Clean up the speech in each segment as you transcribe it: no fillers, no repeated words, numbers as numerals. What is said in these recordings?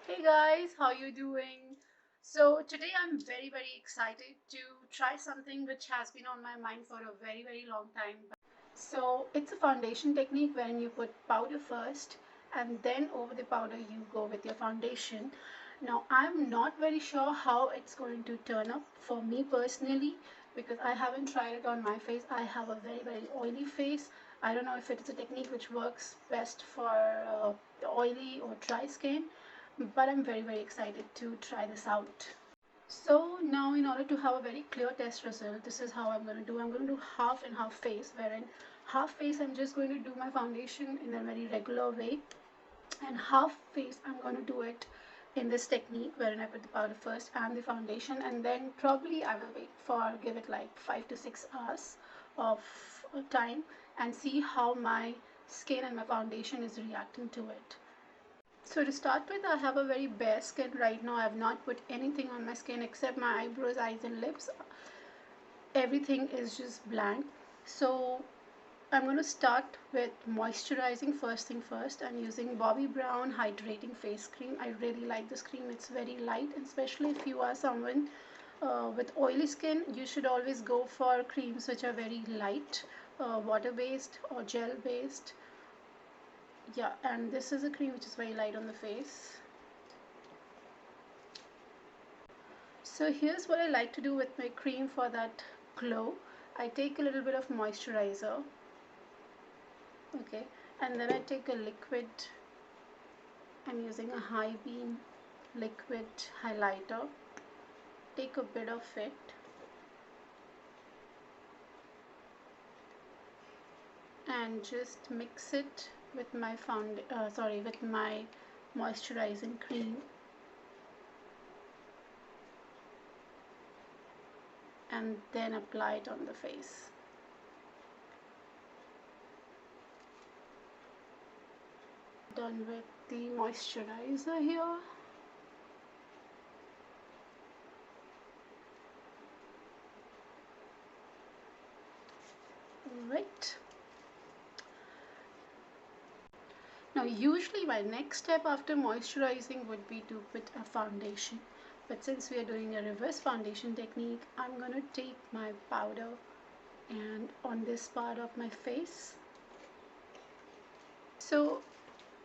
Hey guys, how you doing? So today I'm very excited to try something which has been on my mind for a very long time. So it's a foundation technique wherein you put powder first and then over the powder you go with your foundation. Now I'm not very sure how it's going to turn up for me personally because I haven't tried it on my face. I have a very oily face. I don't know if it is a technique which works best for the oily or dry skin, but I'm very excited to try this out. So now in order to have a very clear test result, this is how I'm going to do. I'm going to do half and half face, wherein half face I'm just going to do my foundation in a very regular way, and half face I'm going to do it in this technique wherein I put the powder first and the foundation, and then probably I will wait for, give it like 5 to 6 hours of time and see how my skin and my foundation is reacting to it. So to start with, I have a very bare skin right now. I have not put anything on my skin except my eyebrows, eyes and lips. Everything is just blank. So I'm going to start with moisturizing first thing first. I'm using Bobbi Brown Hydrating Face Cream. I really like this cream. It's very light, and especially if you are someone with oily skin, you should always go for creams which are very light, water based or gel based. Yeah, and this is a cream which is very light on the face. So here's what I like to do with my cream for that glow. I take a little bit of moisturizer, okay, and then I take a liquid. I'm using a high beam liquid highlighter. Take a bit of it and just mix it with my with my moisturizing cream, and then apply it on the face. Done with the moisturizer here. Right. Now usually my next step after moisturizing would be to put a foundation. But since we are doing a reverse foundation technique, I'm going to take my powder and on this part of my face. So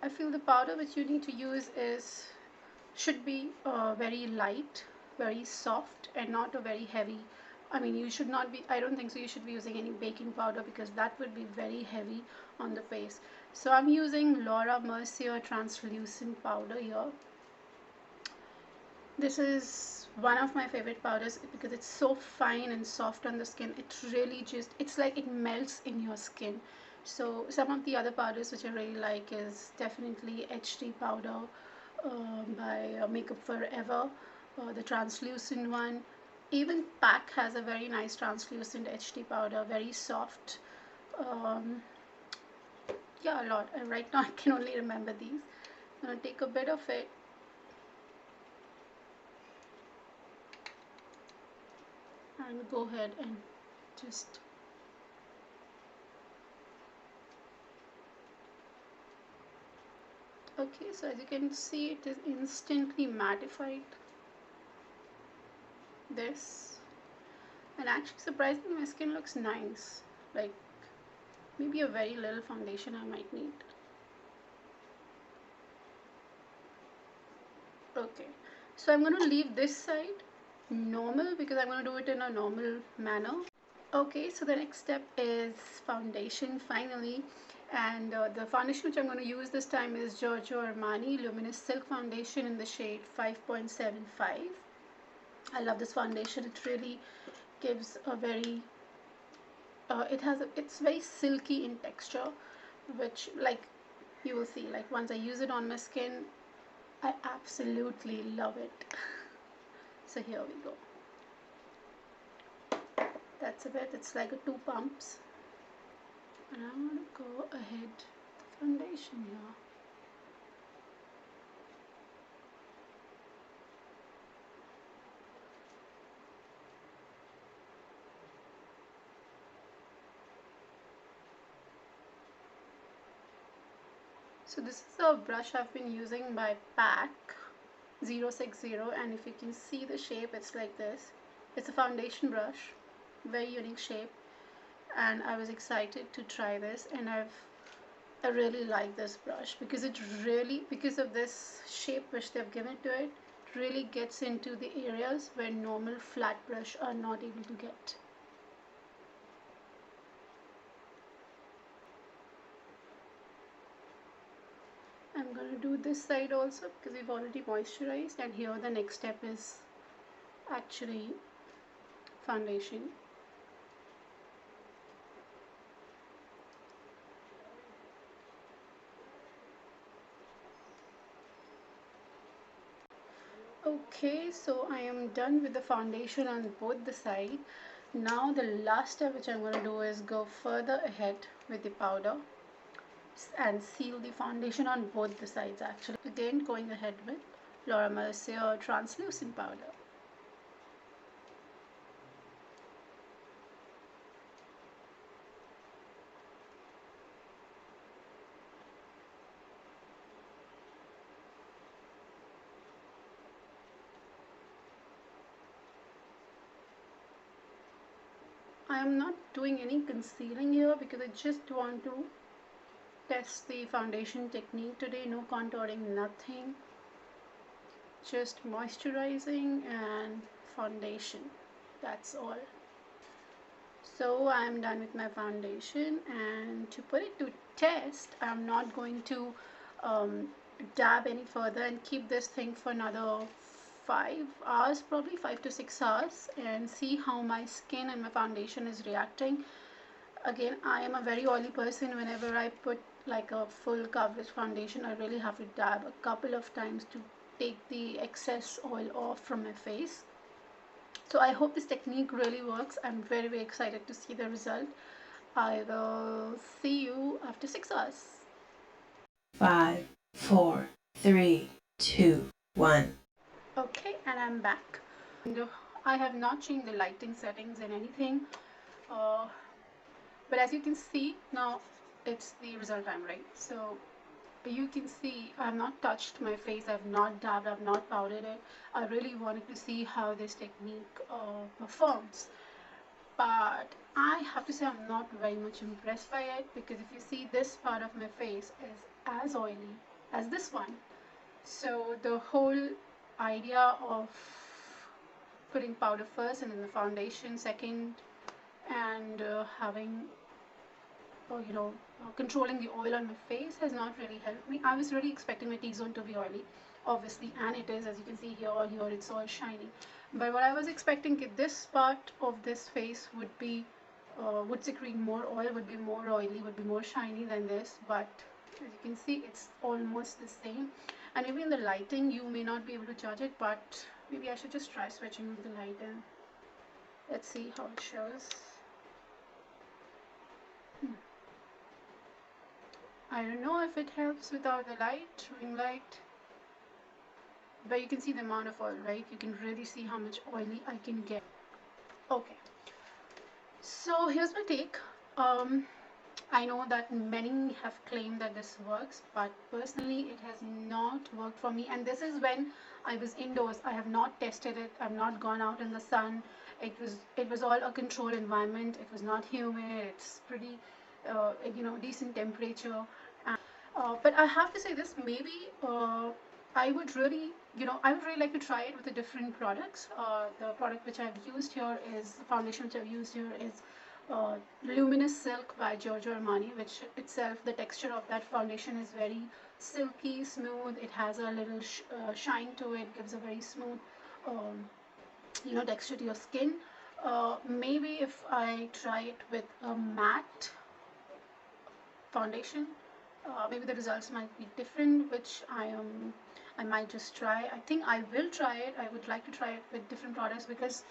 I feel the powder which you need to use should be very light, very soft, and not a very heavy. I mean, you should not be, I don't think so you should be using any baking powder because that would be very heavy on the face. So I'm using Laura Mercier translucent powder here. This is one of my favorite powders because it's so fine and soft on the skin. It really just, it's like it melts in your skin. So some of the other powders which I really like is definitely HD powder by Makeup Forever, the translucent one. Even PAC has a very nice translucent HD powder, very soft. Um, yeah, a lot. Right now I can only remember these. I'm gonna take a bit of it and go ahead and just okay. So as you can see, it is instantly mattified, this, and actually surprisingly my skin looks nice, like maybe a very little foundation I might need. Okay, so I'm going to leave this side normal because I'm going to do it in a normal manner. Okay, so the next step is foundation finally, and the foundation which I'm going to use this time is Giorgio Armani Luminous Silk Foundation in the shade 5.75. I love this foundation. It really gives a very it's very silky in texture, which, like, you will see, like once I use it on my skin, I absolutely love it. So here we go. That's a bit, it's like a 2 pumps, and I'm going to go ahead with the foundation here. So this is a brush I've been using by PAC, 060, and if you can see the shape, it's like this. It's a foundation brush, very unique shape, and I was excited to try this, and I really like this brush because it really, because of this shape which they've given to it, really gets into the areas where normal flat brush are not able to get. I'm going to do this side also because we've already moisturized, and here the next step is actually foundation. Okay, so I am done with the foundation on both the side. Now the last step which I'm going to do is go further ahead with the powder and seal the foundation on both the sides actually. Again going ahead with Laura Mercier translucent powder. I am not doing any concealing here because I just want to test the foundation technique today. No contouring, nothing, just moisturizing and foundation, that's all. So I'm done with my foundation, and to put it to test, I'm not going to dab any further and keep this thing for another 5 hours, probably 5 to 6 hours, and see how my skin and my foundation is reacting. Again, I am a very oily person. Whenever I put like a full coverage foundation, I really have to dab a couple of times to take the excess oil off from my face. So I hope this technique really works. I'm very, very excited to see the result. I will see you after 6 hours. 5, 4, 3, 2, 1. Okay, and I'm back. And I have not changed the lighting settings and anything. But as you can see, now it's the result time, right? So you can see I have not touched my face, I have not dabbed, I have not powdered it. I really wanted to see how this technique performs. But I have to say I'm not very much impressed by it, because if you see, this part of my face is as oily as this one. So the whole idea of putting powder first and then the foundation second, and having controlling the oil on my face has not really helped me. I was really expecting my T-zone to be oily, obviously, and it is. As you can see here it's all shiny. But what I was expecting, this part of this face would secrete more oil, would be more oily, would be more shiny than this. But as you can see, it's almost the same. And maybe in the lighting you may not be able to judge it, but maybe I should just try switching the light in. Let's see how it shows. I don't know if it helps without the light, ring light, but you can see the amount of oil, right? You can really see how much oily I can get. Okay, so here's my take. I know that many have claimed that this works, but personally it has not worked for me. And this is when I was indoors. I have not tested it. I've not gone out in the sun. It was all a controlled environment. It was not humid. It's pretty decent temperature. But I have to say this, maybe I would really like to try it with the different products. The product which I've used here is, the foundation which I've used here is Luminous Silk by Giorgio Armani, which itself, the texture of that foundation is very silky, smooth. It has a little shine to it, gives a very smooth texture to your skin. Maybe if I try it with a matte foundation, maybe the results might be different, which I might just try. I think I will try it. I would like to try it with different products, because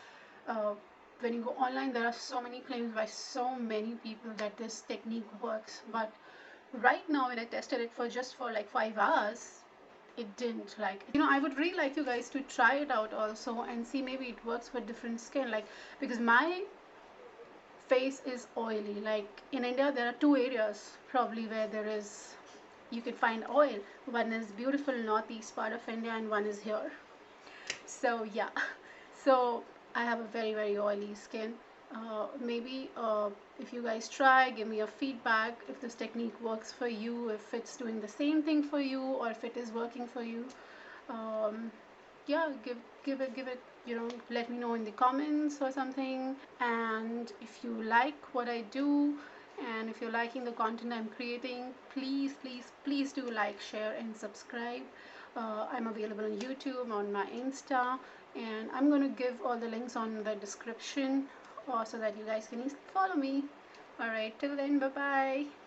uh, when you go online, there are so many claims by so many people that this technique works. But right now, when I tested it for like 5 hours, it didn't. Like, I would really like you guys to try it out also and see maybe it works for different skin. Like, because my face is oily. Like in India, there are two areas probably where you can find oil. One is beautiful northeast part of India, and one is here. So yeah, so I have a very very oily skin. Maybe if you guys try, give me a feedback if this technique works for you, if it's doing the same thing for you, or if it is working for you. um, yeah, give it, let me know in the comments or something. And if you like what I do, and if you're liking the content I'm creating, please please please do like, share, and subscribe. I'm available on YouTube, on my Insta, and I'm going to give all the links on the description, so that you guys can easily follow me. All right, till then, bye bye.